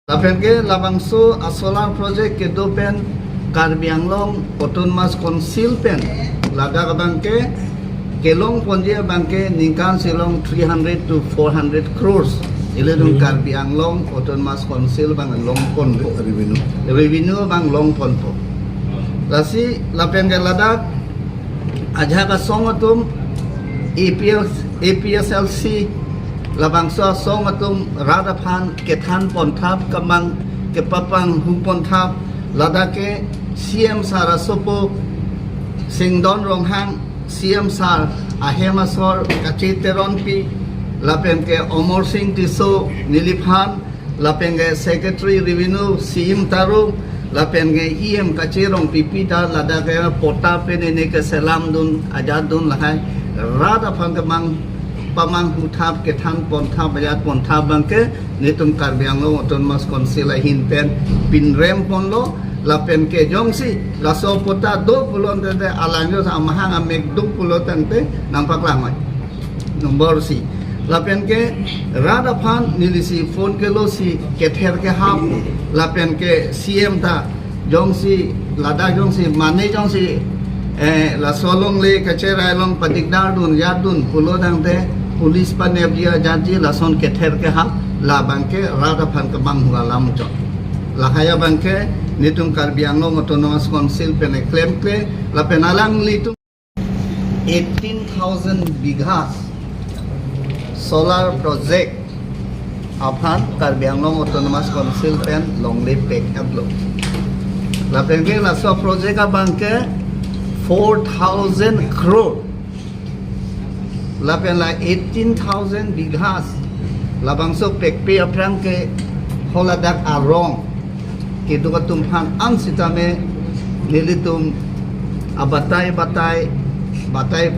Lapen ke labangso a solar project ke dopen Karbi Anglong Autonomous Council pen laga bangke kelong ponje bangke ningkan silong 300 to 400 crores ilung Karbi Anglong Autonomous Council bang long pon revenue bang long pon po lasi lapen ke ladak aja ka songatum APSLC labangso songatum radaphan kethan ponthap kamang kepapang humponthap ladake CM Sarasopo Singdon Ronghang CM Sar Ahemasor Kachiteronpi Lapenge Omor Singh Tiso Niliphan Lapenge Secretary Revenue CM Taru Lapenge EM Kachirong Pipita ladake Pota Penene ke Selam dun Ajadun lahai radaphan kamang pamang huthap kethan ponthap ayat ponthap bangke nitum Karbi Anglong Autonomous Council hinpen pinrem ponlo lapen ke jongsi laso pota do pulon tente alangyo sa amahang amek duk pulon tente nampak lamai nomor si lapen ke radaphan nilisi phone ke lo si kether ke hap lapen ke CM ta jongsi lada jongsi mane jongsi la solong le kachera long patikdar dun yadun pulo dangte pulis panebia janji lason kether ke ha la bangke radaphan ke bang hualam jo lahaya bangke nitung Karbi Anglong Autonomous Council pen claim ke la penalang litung 18,000 bighas solar project aphan Karbi Anglong Autonomous Council pen longle pek ablo la penke la so project bangke 4,000 crore lapen la 18,000 bighas labangso pekpe aprang ke holadak arong ke duka tumhan ang sitame nilitum abatay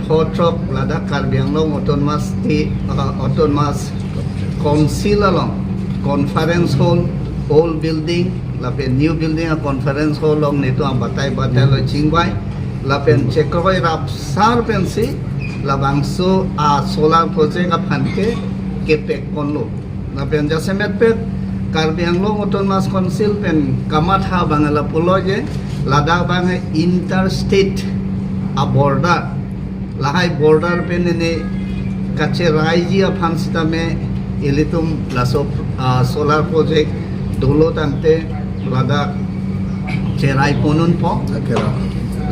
photrok ladak Karbi Anglong Autonomous Council along conference hall old building lapen new building a conference hall long nito abatay lo chingwai lapen chekoy rapsar pensi labangso a solar project aphan ke kepek konlo lapen jasemet pet Karbi Anglong Autonomous Council pen kamatha bangala puloje lada bang interstate a border lahai border pen ne kache raiji aphan sitame ilitum laso solar project dolo tante lada cherai ponun po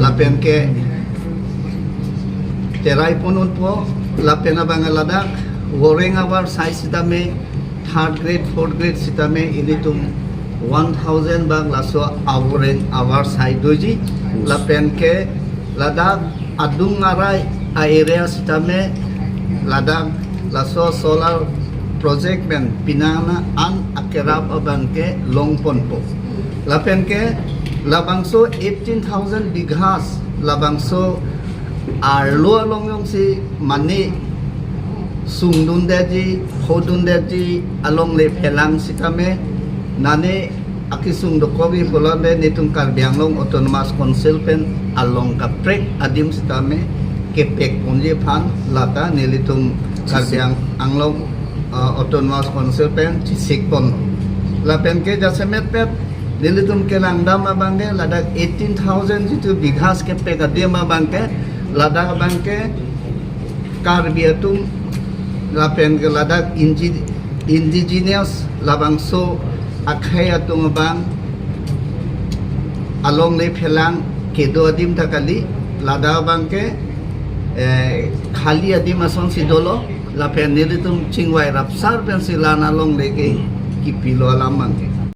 lapen ke terai ponun po lapena bangaladak warring hour size sitame third grade fourth grade sitame ilitum 1000 bang laso warring hour size doji lapen ke ladak adung arai area sitame ladak laso solar project ben pinana an akerap abangke longpon po lapen ke labangso 18,000 bighas labangso arlo along si mani sungdun deji hodun deji along le phelang sitame nane akisung dokobi polande nitung Karbi Anglong Autonomous Council pen along ka prek adim sitame kepek ponje phan lata nilitung Karbi Anglong Autonomous Council pen chisik pon lapen ke jasemet pet nilitum ke langdam abangke ladak 18,000 jitu bighas kepek adim abangke ladak bangke Karbi atum lapen ke ladak indigenous labangso akhai atung bang along le phelang kedo adim takali ladak bangke khali adim ason sidolo lapen nilitum chingwai rapsar pen silana long leke kipilo alam bangke